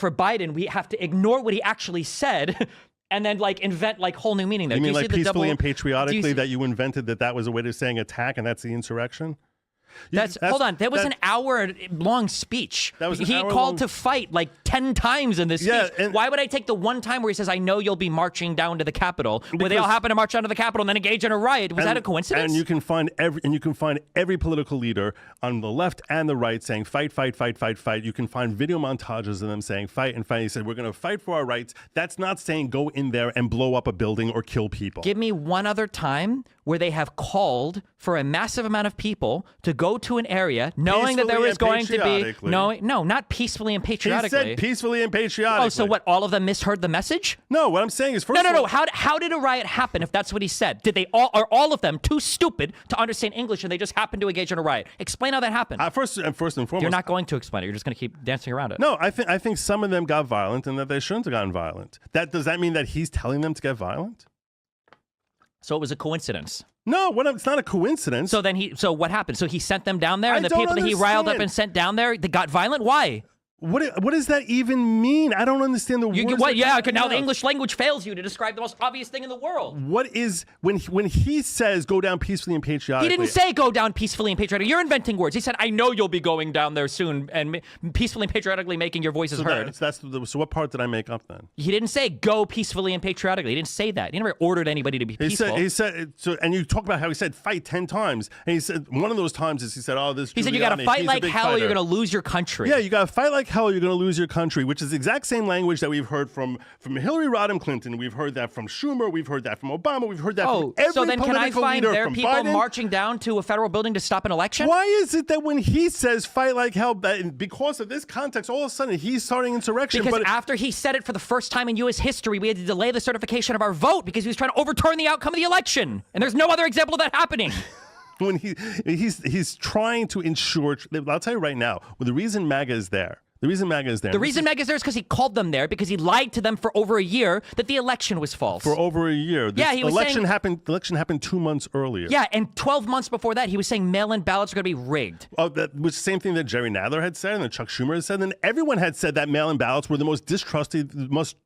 for Biden, we have to ignore what he actually said and then like invent like whole new meaning there. You mean like peacefully and patriotically that you invented that was a way of saying attack and that's the insurrection? Hold on. That was an hour-long speech. He called to fight like 10 times in this speech. Why would I take the one time where he says, I know you'll be marching down to the Capitol, where they all happen to march down to the Capitol and then engage in a riot? Was that a coincidence? And you can find every political leader on the left and the right saying fight, fight, fight, fight, fight. You can find video montages of them saying fight and fight. He said, we're going to fight for our rights. That's not saying go in there and blow up a building or kill people. Give me one other time where they have called for a massive amount of people to go to an area knowing that there was going to be no, not peacefully and patriotically. He said peacefully and patriotically. Oh, so what? All of them misheard the message? No, what I'm saying is first. No. How did a riot happen if that's what he said? Did they are all of them too stupid to understand English and they just happened to engage in a riot? Explain how that happened. First and foremost, you're not going to explain it. You're just going to keep dancing around it. No, I think some of them got violent and that they shouldn't have gotten violent. Does that mean that he's telling them to get violent? So it was a coincidence. No, it's not a coincidence. So what happened? So he sent them down there, and the people that he riled up and sent down there, they got violent. Why? What does that even mean? I don't understand the words. Now the English language fails you to describe the most obvious thing in the world. What is when he says go down peacefully and patriotically? He didn't say go down peacefully and patriotically. You're inventing words. He said, I know you'll be going down there soon and peacefully and patriotically making your voices heard. So what part did I make up then? He didn't say go peacefully and patriotically. He didn't say that. He never ordered anybody to be peaceful. He said so, and you talk about how he said fight 10 times, and he said one of those times is he said, "Oh, this." He said you got to fight like hell, or you're going to lose your country. Yeah, you got to fight like hell, or you're going to lose your country, which is the exact same language that we've heard from Hillary Rodham Clinton. We've heard that from Schumer. We've heard that from Obama. We've heard that from every so then political can I find leader there from people Biden. Marching down to a federal building to stop an election? Why is it that when he says fight like hell, because of this context, all of a sudden he's starting insurrection? Because after he said it for the first time in U.S. history, we had to delay the certification of our vote because he was trying to overturn the outcome of the election. And there's no other example of that happening. When he's trying to ensure, I'll tell you right now, the reason MAGA is there. The reason MAGA is there is because he called them there because he lied to them for over a year that the election was false. For over a year. The election happened 2 months earlier. Yeah, and 12 monst before that, he was saying mail-in ballots are going to be rigged. Oh, that was the same thing that Jerry Nadler had said and that Chuck Schumer had said, and everyone had said that mail-in ballots were the most distrustable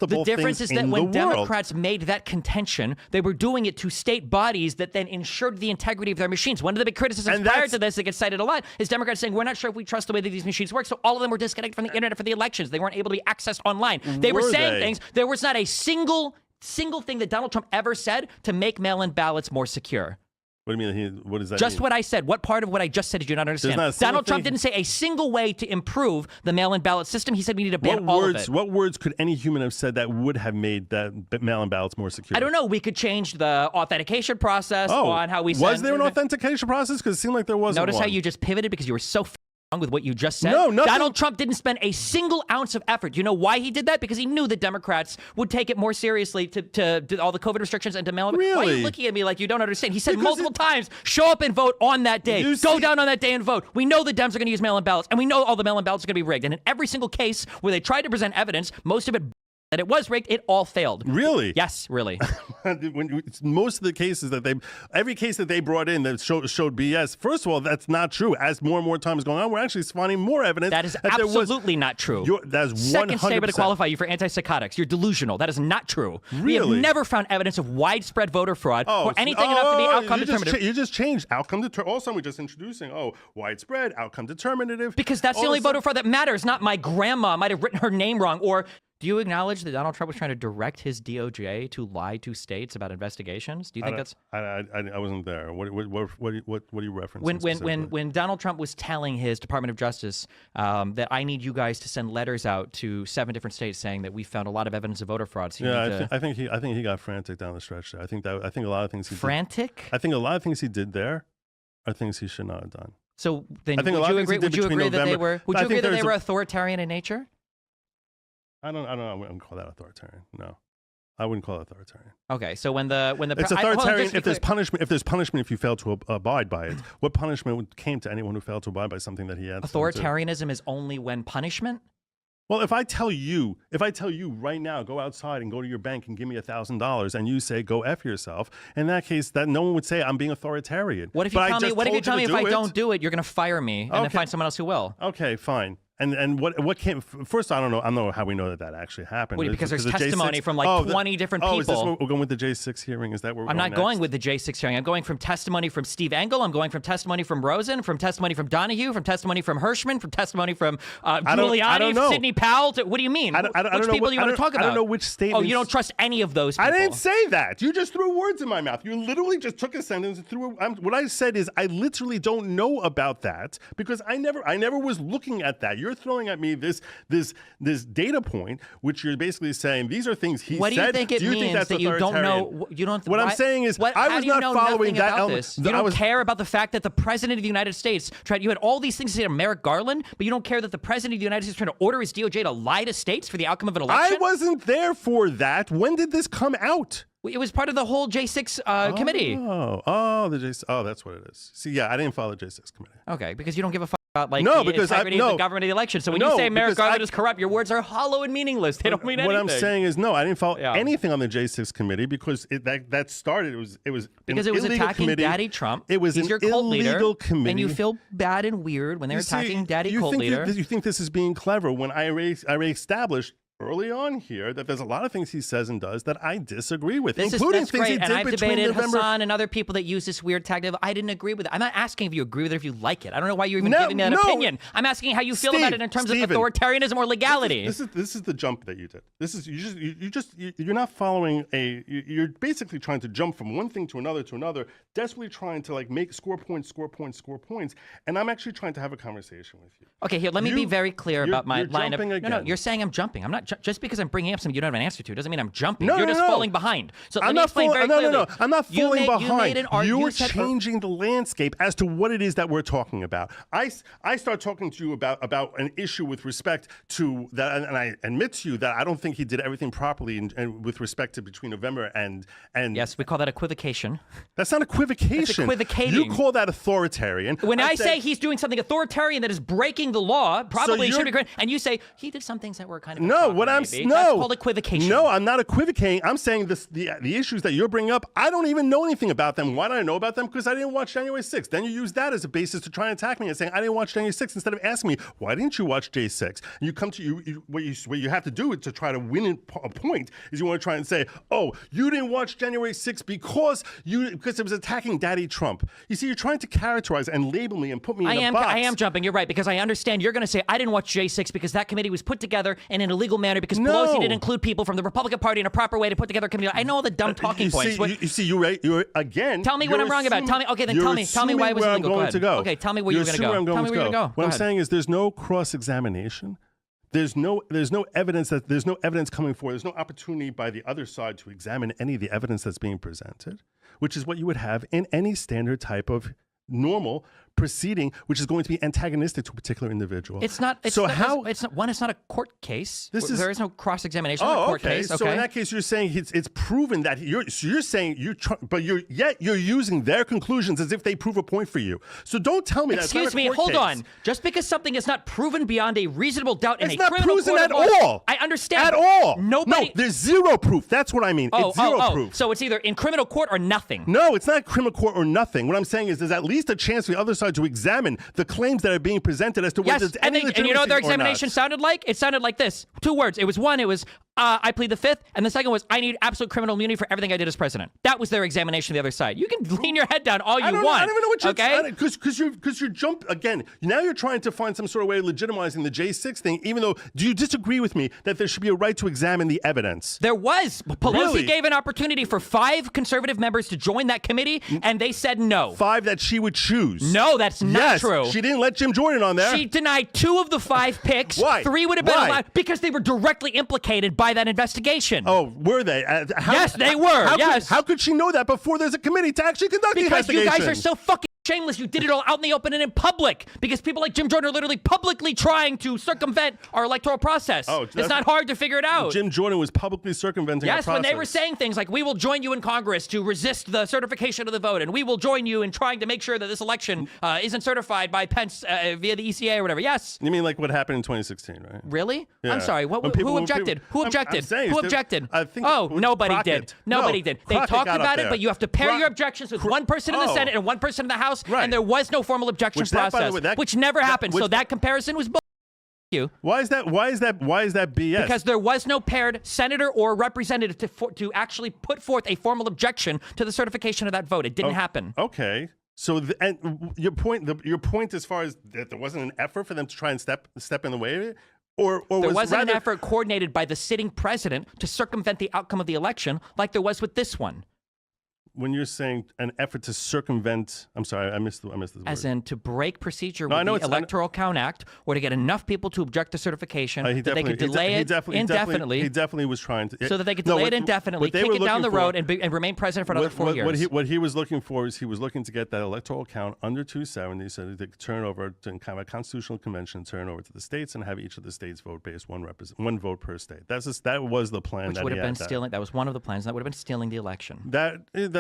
The difference is that when Democrats made that contention, they were doing it to state bodies that then ensured the integrity of their machines. One of the big criticisms prior to this that gets cited a lot is Democrats saying, we're not sure if we trust the way that these machines work, so all of them were disconnected from the internet for the elections. They weren't able to be accessed online. They were saying things. There was not a single thing that Donald Trump ever said to make mail-in ballots more secure. What do you mean? What does that mean? Just what I said. What part of what I just said did you not understand? Donald Trump didn't say a single way to improve the mail-in ballot system. He said we need to ban all of it. What words could any human have said that would have made that mail-in ballots more secure? I don't know. We could change the authentication process on how we send. Was there an authentication process? Because it seemed like there wasn't. Notice how you just pivoted because you were so wrong with what you just said? No, nothing. Donald Trump didn't spend a single ounce of effort. You know why he did that? Because he knew that Democrats would take it more seriously to all the COVID restrictions and to mail. Really? Why are you looking at me like you don't understand? He said multiple times, show up and vote on that day. Go down on that day and vote. We know the Dems are going to use mail-in ballots, and we know all the mail-in ballots are going to be rigged. And in every single case where they tried to present evidence, most of it that it was rigged, it all failed. Really? Yes, really. Most of the cases every case that they brought in that showed BS, first of all, that's not true. As more and more time is going on, we're actually finding more evidence. That is absolutely not true. That is 100%. Second statement to qualify you for antipsychotics. You're delusional. That is not true. Really? We have never found evidence of widespread voter fraud or anything enough to be outcome determinative. You just changed outcome determinative. All of a sudden, we're just introducing, widespread, outcome determinative. Because that's the only voter fraud that matters, not my grandma might have written her name wrong. Or do you acknowledge that Donald Trump was trying to direct his DOJ to lie to states about investigations? Do you think that's? I wasn't there. What are you referencing? When Donald Trump was telling his Department of Justice that I need you guys to send letters out to 7 different states saying that we found a lot of evidence of voter fraud. So I think he got frantic down the stretch there. I think a lot of things he frantic. Did, I think a lot of things he did there are things he should not have done. So then, would you agree that they were? Would you agree that they were authoritarian in nature? I don't know. I wouldn't call that authoritarian. No, I wouldn't call it authoritarian. Okay, so when the it's authoritarian if there's punishment. If there's punishment if you fail to abide by it. What punishment came to anyone who failed to abide by something that he had? Authoritarianism is only when punishment. Well, if I tell you right now, go outside and go to your bank and give me $1,000, and you say go F yourself, in that case, that no one would say I'm being authoritarian. What if you tell me? What if you tell me if I don't do it, you're going to fire me and then find someone else who will? Okay, fine. And what came first? I don't know how we know that actually happened. Wait, because there's testimony from like 20 different people. Is this what we're going with the J6 hearing? Is that where we're I'm going not going with the J6 hearing. I'm going from testimony from Steve Engel. I'm going from testimony from Rosen, from testimony from Donahue, from testimony from Hirschman, from testimony from Giuliani, Sidney Powell. What do you mean? Which people do you want to talk about? I don't know which statements. Oh, you don't trust any of those people. I didn't say that. You just threw words in my mouth. You literally just took a sentence and threw. What I said is I literally don't know about that because I never was looking at that. You're throwing at me this data point, which you're basically saying these are things he said. What do you think it means that you don't know? I'm saying is I was not following that element. You don't care about the fact that the president of the United States tried. You had all these things to say to Merrick Garland, but you don't care that the president of the United States trying to order his DOJ to lie to states for the outcome of an election. I wasn't there for that. When did this come out? It was part of the whole J6 committee. The J6. Oh, that's what it is. See, yeah, I didn't follow the J6 committee. Okay, because you don't give a fuck about the integrity of the government of the election. So when you say Merrick Garland is corrupt, your words are hollow and meaningless. They don't mean anything. What I'm saying is I didn't follow anything on the J6 committee because that started. It was because it was attacking committee. Daddy Trump. It was He's your cult leader, committee, and you feel bad and weird when they're attacking Daddy cult leader. You think this is being clever when I established early on here that there's a lot of things he says and does that I disagree with, including things he did and I've between debated November. Hassan and other people that use this weird tactic. I didn't agree with it. I'm not asking if you agree with it, if you like it. I don't know why you're even giving me that opinion. I'm asking how you feel about it in terms of authoritarianism or legality. This is the jump that you did. This is you're not following you're basically trying to jump from one thing to another, desperately trying to like score points, and I'm actually trying to have a conversation with you. Okay, here, let me be very clear about my line of... No, you're saying I'm jumping. I'm not... Just because I'm bringing up something you don't have an answer to doesn't mean I'm jumping. You're just falling behind. So let me explain very clearly. No. I'm not falling behind. You're changing the landscape as to what it is that we're talking about. I start talking to you about an issue with respect to that, and I admit to you that I don't think he did everything properly and with respect to between November and... Yes, we call that equivocation. That's not equivocation. It's equivocating. You call that authoritarian. When I say he's doing something authoritarian that is breaking the law, probably should be correct, and you say he did some things that were kind of... That's called equivocation. No, I'm not equivocating. I'm saying the issues that you're bringing up, I don't even know anything about them. Why do I know about them? Because I didn't watch January 6th. Then you use that as a basis to try and attack me and saying I didn't watch January 6th instead of asking me, why didn't you watch J6? And you come to what you have to do to try to win a point is you want to try and say, oh, you didn't watch January 6th because it was attacking Daddy Trump. You see, you're trying to characterize and label me and put me in a box. I am jumping. You're right, because I understand you're going to say I didn't watch J6 because that committee was put together in an illegal manner because Pelosi didn't include people from the Republican Party in a proper way to put together a committee. I know all the dumb talking points. You're again. Tell me what I'm wrong about. Tell me. Okay, then tell me why it was illegal. Go ahead. Okay, tell me where you're going to go. Tell me where you're going to go. What I'm saying is there's no cross-examination. There's no evidence coming forward. There's no opportunity by the other side to examine any of the evidence that's being presented, which is what you would have in any standard type of normal proceeding, which is going to be antagonistic to a particular indivior. It's not. It's not a court case. There is no cross-examination in a court case. Okay. So in that case, you're saying it's proven that you're saying but you're using their conclusions as if they prove a point for you. So don't tell me that. Excuse me. Hold on. Just because something is not proven beyond a reasonable doubt in a criminal court, it's not proven at all. I understand. At all. Nobody. No, there's zero proof. That's what I mean. It's zero proof. So it's either in criminal court or nothing. No, it's not criminal court or nothing. What I'm saying is there's at least a chance for the other side to examine the claims that are being presented as to whether there's any legitimacy or not. And you know what their examination sounded like? It sounded like this. 2 words. It was I plead the fifth, and the second was I need absolute criminal immunity for everything I did as president. That was their examination of the other side. You can lean your head down all you want. I don't even know what you're saying. Because you're again. Now you're trying to find some sort of way of legitimizing the J6 thing. Even though, do you disagree with me that there should be a right to examine the evidence? There was. Pelosi gave an opportunity for 5 conservative members to join that committee, and they said no. 5 that she would choose. No, that's not true. She didn't let Jim Jordan on there. She denied 2 of the 5 picks. Why? 3 would have been allowed because they were directly implicated by that investigation. Oh, were they? Yes, they were. How could she know that before there's a committee to actually conduct the investigation? Because you guys are so fucking shameless. You did it all out in the open and in public because people like Jim Jordan are literally publicly trying to circumvent our electoral process. It's not hard to figure it out. Jim Jordan was publicly circumventing our process. Yes, when they were saying things like, we will join you in Congress to resist the certification of the vote, and we will join you in trying to make sure that this election isn't certified by Pence via the ECA or whatever. Yes. You mean like what happened in 2016, right? Really? Yeah. I'm sorry. Who objected? Who objected? Who objected? Nobody did. Nobody did. They talked about it, but you have to pair your objections with one person in the Senate and one person in the House, and there was no formal objection process, which never happened. So that comparison was you. Why is that BS? Because there was no paired senator or representative to actually put forth a formal objection to the certification of that vote. It didn't happen. Okay. So and your point as far as that there wasn't an effort for them to try and step in the way of it? Or there wasn't an effort coordinated by the sitting president to circumvent the outcome of the election like there was with this one. When you're saying an effort to circumvent, I'm sorry, I missed this word. As in to break procedure with the Electoral Count Act, or to get enough people to object to certification that they could delay it indefinitely. He definitely was trying to. So that they could delay it indefinitely, kick it down the road, and remain president for another 4 years. What he was looking for is he was looking to get that electoral count under 270 so that they could turn over to kind of a constitutional convention, turn over to the states, and have each of the states vote based one vote per state. That was the plan. Which would have been stealing. That was one of the plans. That would have been stealing the election.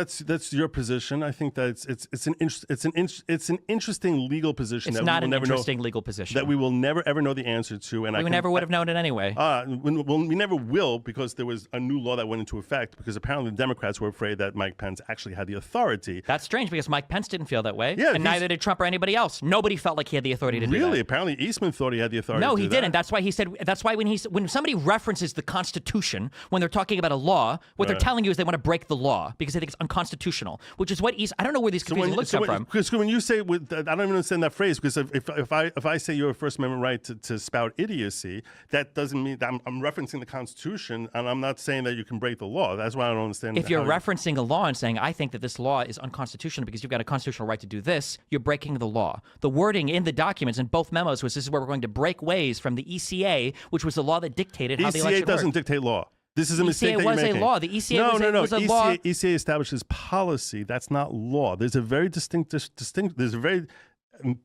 That's your position. I think that it's an interesting legal position. It's not an interesting legal position that we will never ever know the answer to, and we never would have known it anyway. We never will, because there was a new law that went into effect because apparently the Democrats were afraid that Mike Pence actually had the authority. That's strange because Mike Pence didn't feel that way, yeah, and neither did Trump or anybody else. Nobody felt like he had the authority to do that. Really? Apparently Eastman thought he had the authority. No, to do he didn't. That. That's why he said. That's why when somebody references the Constitution when they're talking about a law, what they're telling you is they want to break the law because they think it's unconstitutional, which is what I don't know where these confusing looks come from. Because when you say, I don't even understand that phrase, because if I say you have a First Amendment right to spout idiocy, that doesn't mean that I'm referencing the Constitution, and I'm not saying that you can break the law. That's why I don't understand. If you're referencing a law and saying, I think that this law is unconstitutional because you've got a constitutional right to do this, you're breaking the law. The wording in the documents in both memos was this is where we're going to break ways from the ECA, which was the law that dictated how the election worked. ECA doesn't worked. dictate law. This is a mistake that you're making. ECA was a law. The ECA was a law. ECA establishes policy. That's not law. There's a very there's a very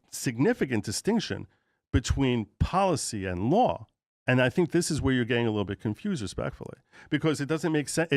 significant distinction between policy and law. And I think this is where you're getting a little bit confused, respectfully, because it doesn't make sense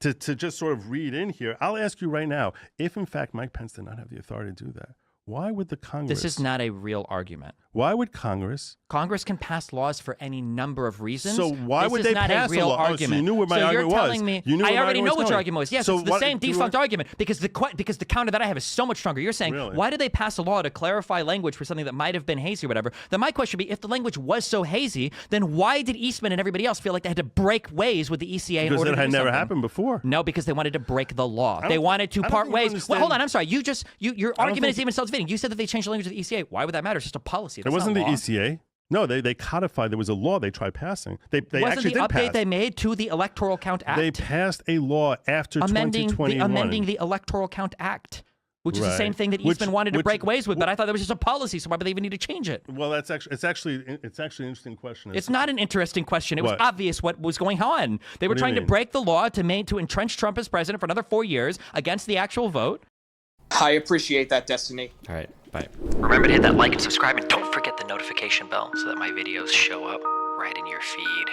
to just sort of read in here. I'll ask you right now, if in fact Mike Pence did not have the authority to do that, why would the Congress... This is not a real argument. Why would Congress... Congress can pass laws for any number of reasons. So why would they pass a law? Argument. So you knew where my argument was. So you're telling me... I already know what your argument was. Yes, so it's the same defunct argument, because the counter that I have is so much stronger. You're saying, why did they pass a law to clarify language for something that might have been hazy or whatever? Then my question would be, if the language was so hazy, then why did Eastman and everybody else feel like they had to break ways with the ECA in order to do something? Because it had never happened before. No, because they wanted to break the law. They wanted to part ways. Well, hold on. I'm sorry. Your argument is even self-defeating. You said that they changed the language of the ECA. Why would that matter? It's just a policy. It wasn't the ECA. No, they codified. There was a law they tried passing. They actually did pass. Wasn't the update they made to the Electoral Count Act? They passed a law after 2021. Amending the Electoral Count Act, which is the same thing that Eastman wanted to break ways with, but I thought that was just a policy, so why would they even need to change it? Well, it's actually an interesting question. It's not an interesting question. It was obvious what was going on. They were trying to break the law to entrench Trump as president for another 4 years against the actual vote. I appreciate that, Destiny. All right, bye. Remember to hit that like and subscribe, and don't forget the notification bell so that my videos show up right in your feed.